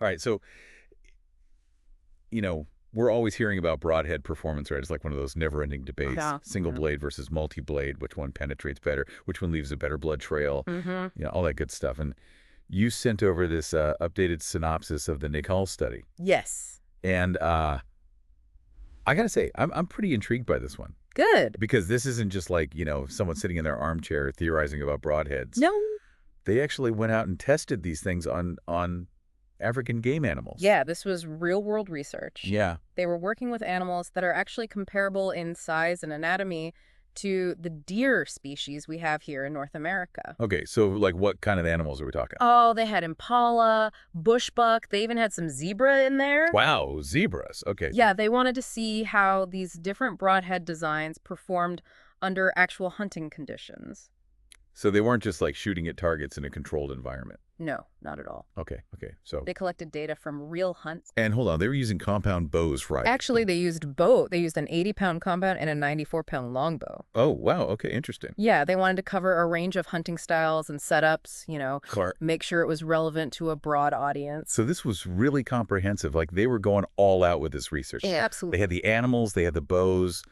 All right, so, we're always hearing about broadhead performance, right? It's like one of those never-ending debates. Yeah. Single blade versus multi-blade, which one penetrates better, which one leaves a better blood trail, Mm-hmm. all that good stuff. And you sent over this updated synopsis of the Natal study. Yes. And I got to say, I'm pretty intrigued by this one. Good. Because this isn't just like, someone sitting in their armchair theorizing about broadheads. No. They actually went out and tested these things on African game animals. Yeah, this was real-world research. Yeah. They were working with animals that are actually comparable in size and anatomy to the deer species we have here in North America. Okay, so like what kind of animals are we talking? Oh, they had impala, bushbuck. They even had some zebra in there. Wow, zebras. Okay. Yeah, they wanted to see how these different broadhead designs performed under actual hunting conditions. So they weren't just like shooting at targets in a controlled environment. No, not at all. Okay. So, They collected data from real hunts. and hold on, they were using compound bows, right? Actually, they used both. They used an 80-pound compound and a 94-pound longbow. Oh, wow. Okay, interesting. Yeah, they wanted to cover a range of hunting styles and setups, Clark. make sure it was relevant to a broad audience. So this was really comprehensive. Like they were going all out with this research. Yeah, They absolutely. had the animals, they had the bows.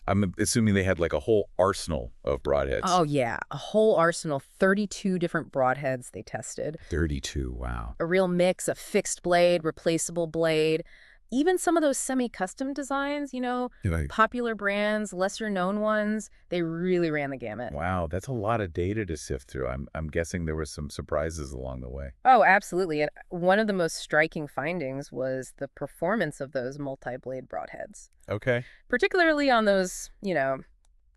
I'm assuming they had like a whole arsenal of broadheads. Oh, yeah, a whole arsenal, 32 different broadheads they tested. 32. Wow. A real mix of fixed blade, replaceable blade, even some of those semi-custom designs, popular brands, lesser-known ones, they really ran the gamut. Wow, that's a lot of data to sift through. I'm guessing there were some surprises along the way. Oh, absolutely. And one of the most striking findings was the performance of those multi-blade broadheads, Okay. particularly on those,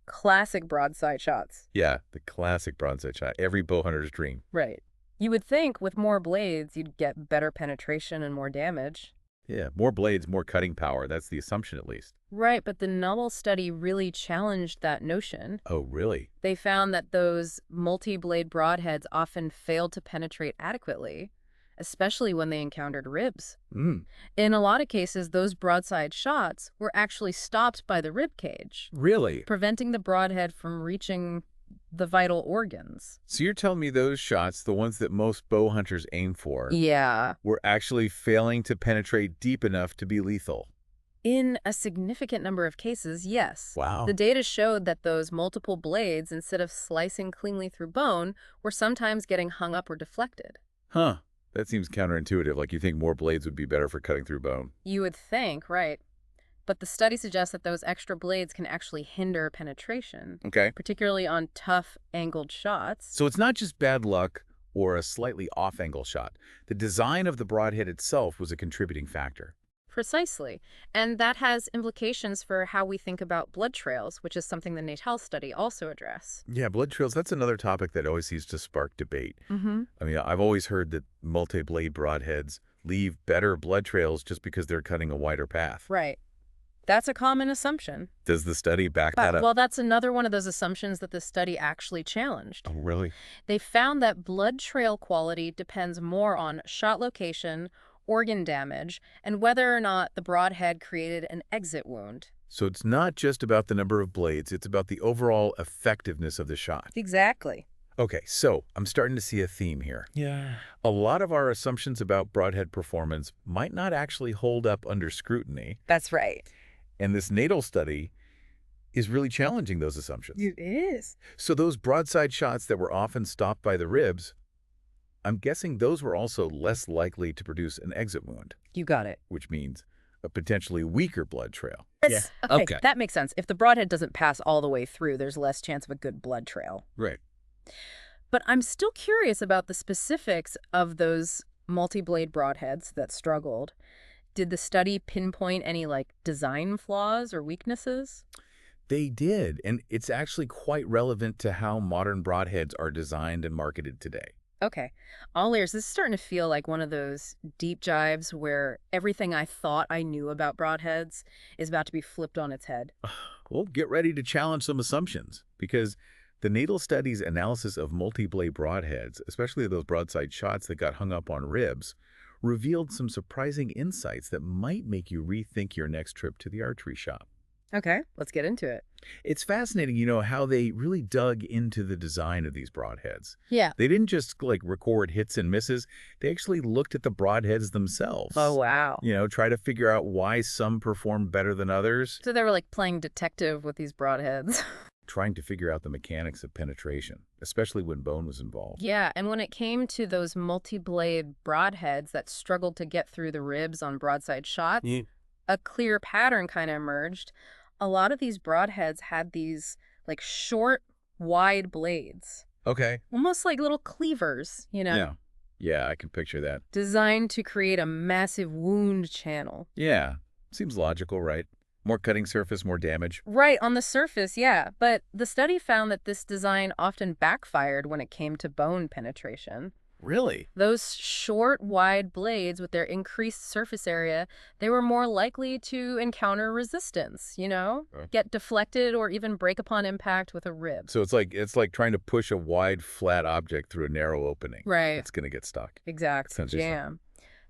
classic broadside shots. Yeah, the classic broadside shot. Every bow hunter's dream. Right. You would think with more blades, you'd get better penetration and more damage. Yeah, more blades, more cutting power. That's the assumption, at least. Right, but the Natal study really challenged that notion. Oh, really? They found that those multi-blade broadheads often failed to penetrate adequately, especially when they encountered ribs. Mm. In a lot of cases, those broadside shots were actually stopped by the rib cage, Really? preventing the broadhead from reaching the vital organs. So you're telling me those shots, the ones that most bow hunters aim for, Yeah. were actually failing to penetrate deep enough to be lethal? In a significant number of cases, yes. Wow. The data showed that those multiple blades, instead of slicing cleanly through bone, were sometimes getting hung up or deflected. Huh. That seems counterintuitive. Like you think more blades would be better for cutting through bone. You would think, right? But the study suggests that those extra blades can actually hinder penetration, Okay. particularly on tough, angled shots. So it's not just bad luck or a slightly off-angle shot. The design of the broadhead itself was a contributing factor. Precisely. And that has implications for how we think about blood trails, which is something the Natal study also addressed. Yeah, blood trails, that's another topic that always seems to spark debate. Mm-hmm. I mean, I've always heard that multi-blade broadheads leave better blood trails just because they're cutting a wider path. Right. That's a common assumption. Does the study back that up? Well, that's another one of those assumptions that the study actually challenged. Oh, really? They found that blood trail quality depends more on shot location, organ damage, and whether or not the broadhead created an exit wound. So it's not just about the number of blades, it's about the overall effectiveness of the shot. Exactly. Okay, so I'm starting to see a theme here. Yeah. A lot of our assumptions about broadhead performance might not actually hold up under scrutiny, That's right. and this Natal study is really challenging those assumptions. It is. So those broadside shots that were often stopped by the ribs, I'm guessing those were also less likely to produce an exit wound, You got it. which means a potentially weaker blood trail. Yeah. Okay, that makes sense. If the broadhead doesn't pass all the way through, there's less chance of a good blood trail. Right. But I'm still curious about the specifics of those multi-blade broadheads that struggled. Did the study pinpoint any, design flaws or weaknesses? They did, and it's actually quite relevant to how modern broadheads are designed and marketed today. Okay. All ears. This is starting to feel like one of those deep dives where everything I thought I knew about broadheads is about to be flipped on its head. Well, get ready to challenge some assumptions, because the Natal study's analysis of multi-blade broadheads, especially those broadside shots that got hung up on ribs, revealed some surprising insights that might make you rethink your next trip to the archery shop. Okay, let's get into it. It's fascinating, how they really dug into the design of these broadheads. Yeah. They didn't just record hits and misses. They actually looked at the broadheads Oh, themselves. wow. Try to figure out why some perform better than others, So they were like playing detective with these broadheads. trying to figure out the mechanics of penetration, especially when bone was involved. Yeah, and when it came to those multi-blade broadheads that struggled to get through the ribs on broadside shots, Yeah. a clear pattern kind of emerged. A lot of these broadheads had these like short, wide blades, Okay. almost like little cleavers, Yeah. Yeah, I can picture that. designed to create a massive wound channel. Yeah. Seems logical, right? More cutting surface, more damage. Right, on the surface, yeah. But the study found that this design often backfired when it came to bone penetration. Really? Those short, wide blades with their increased surface area, they were more likely to encounter resistance, get deflected or even break upon impact with a rib. So it's like trying to push a wide, flat object through a narrow opening. Right. It's going to get stuck. Exactly. Sounds interesting. Jam.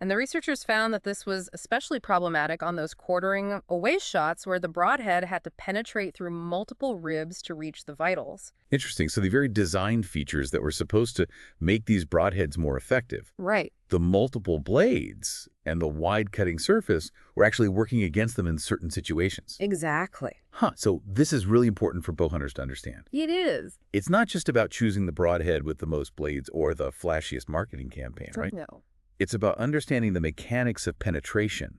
And the researchers found that this was especially problematic on those quartering away shots where the broadhead had to penetrate through multiple ribs to reach the vitals. Interesting. So the very design features that were supposed to make these broadheads more effective, Right. the multiple blades and the wide cutting surface were actually working against them in certain situations. Exactly. So this is really important for bow hunters to understand. It is. It's not just about choosing the broadhead with the most blades or the flashiest marketing campaign, right? No. It's about understanding the mechanics of penetration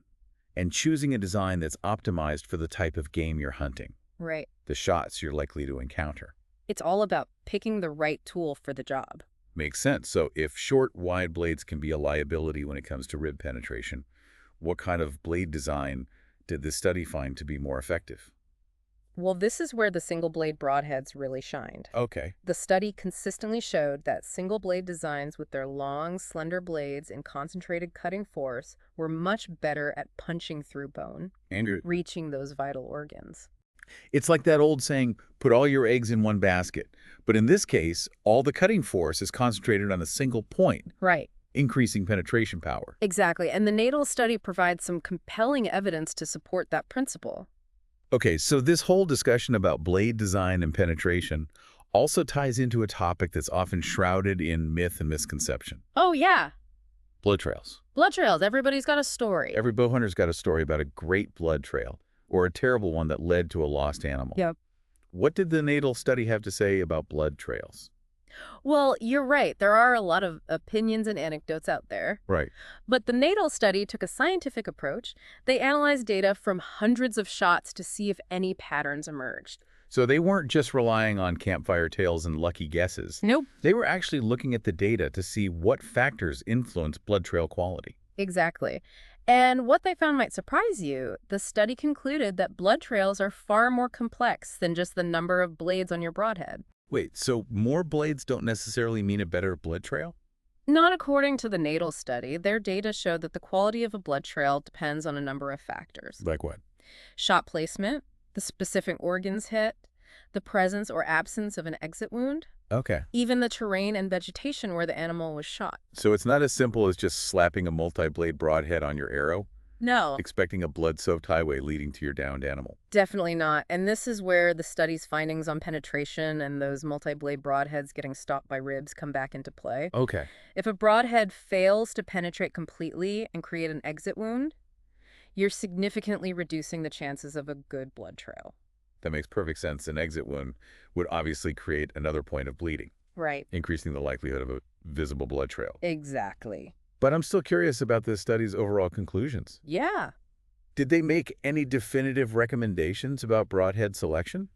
and choosing a design that's optimized for the type of game you're hunting, Right. the shots you're likely to encounter. It's all about picking the right tool for the job. Makes sense. So if short, wide blades can be a liability when it comes to rib penetration, what kind of blade design did this study find to be more effective? Well, this is where the single-blade broadheads really shined. Okay. The study consistently showed that single-blade designs with their long, slender blades and concentrated cutting force were much better at punching through bone, Andrew, reaching those vital organs. it's like that old saying, put all your eggs in one basket. But in this case, all the cutting force is concentrated on a single point, Right. increasing penetration power. Exactly. And the Natal study provides some compelling evidence to support that principle. Okay, so this whole discussion about blade design and penetration also ties into a topic that's often shrouded in myth and misconception. Oh, yeah. Blood trails. Blood trails. Everybody's got a story. Every bow hunter's got a story about a great blood trail or a terrible one that led to a lost animal. Yep. What did the Natal study have to say about blood trails? Well, you're right. There are a lot of opinions and anecdotes out there. Right. But the Natal study took a scientific approach. They analyzed data from hundreds of shots to see if any patterns emerged. So they weren't just relying on campfire tales and lucky guesses. Nope. They were actually looking at the data to see what factors influence blood trail quality. Exactly. And what they found might surprise you. The study concluded that blood trails are far more complex than just the number of blades on your broadhead. Wait, so more blades don't necessarily mean a better blood trail? Not according to the Natal study. Their data showed that the quality of a blood trail depends on a number of factors. Like what? Shot placement, the specific organs hit, the presence or absence of an exit wound, Okay. even the terrain and vegetation where the animal was shot. So it's not as simple as just slapping a multi-blade broadhead on your arrow, No, expecting a blood-soaked highway leading to your downed animal. definitely not. And this is where the study's findings on penetration and those multi-blade broadheads getting stopped by ribs come back into play. Okay. If a broadhead fails to penetrate completely and create an exit wound, you're significantly reducing the chances of a good blood trail. That makes perfect sense. An exit wound would obviously create another point of bleeding, Right. increasing the likelihood of a visible blood trail. Exactly. But I'm still curious about this study's overall conclusions. Yeah. Did they make any definitive recommendations about broadhead selection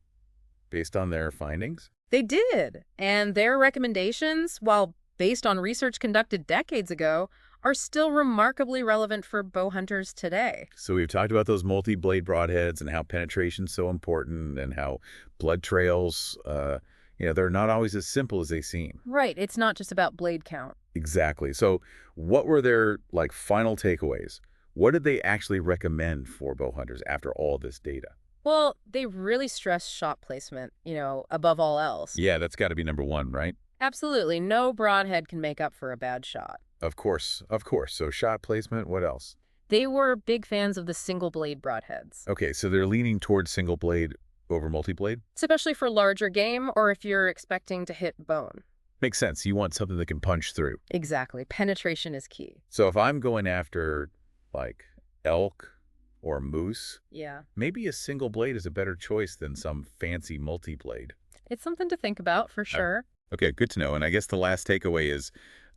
based on their findings? They did. And their recommendations, while based on research conducted decades ago, are still remarkably relevant for bow hunters today. So we've talked about those multi-blade broadheads and how penetration's so important and how blood trails, they're not always as simple as they seem. Right. It's not just about blade count. Exactly. So what were their final takeaways? What did they actually recommend for bow hunters after all this data? Well, they really stress shot placement, above all else. Yeah, that's got to be number one, right? Absolutely. No broadhead can make up for a bad shot. Of course. So shot placement, what else? They were big fans of the single-blade broadheads, Okay, so they're leaning towards single blade over multi-blade? especially for larger game or if you're expecting to hit bone. Makes sense. You want something that can punch through. Exactly. Penetration is key. So if I'm going after, like, elk or moose, Yeah. maybe a single blade is a better choice than some fancy multi-blade. It's something to think about for sure. Okay, good to know. And I guess the last takeaway is,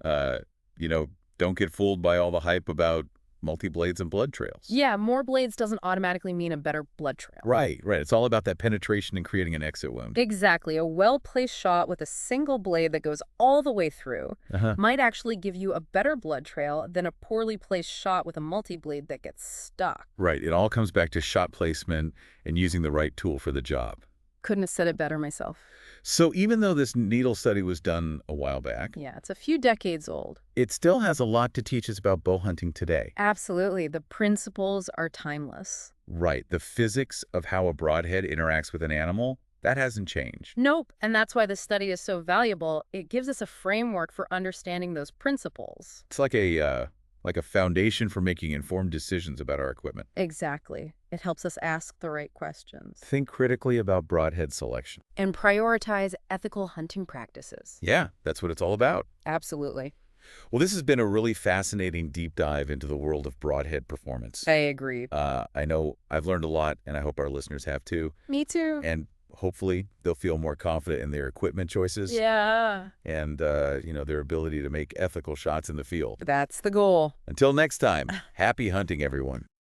uh, you know, don't get fooled by all the hype about multi-blades and blood trails. Yeah, more blades doesn't automatically mean a better blood trail. Right, right. It's all about that penetration and creating an exit wound. Exactly. A well-placed shot with a single blade that goes all the way through Uh-huh. might actually give you a better blood trail than a poorly placed shot with a multi-blade that gets stuck. Right. It all comes back to shot placement and using the right tool for the job. Couldn't have said it better myself. So even though this needle study was done a while back, Yeah, it's a few decades old. it still has a lot to teach us about bow hunting today. Absolutely. The principles are timeless. Right. The physics of how a broadhead interacts with an animal, that hasn't changed. Nope. And that's why this study is so valuable. It gives us a framework for understanding those principles. It's like a foundation for making informed decisions about our equipment. Exactly. It helps us ask the right questions. Think critically about broadhead selection. And prioritize ethical hunting practices. Yeah, that's what it's all about. Absolutely. Well, this has been a really fascinating deep dive into the world of broadhead performance. I agree. I know I've learned a lot, and I hope our listeners have too. Me too. And hopefully they'll feel more confident in their equipment choices. Yeah. And, their ability to make ethical shots in the field. That's the goal. Until next time, happy hunting, everyone.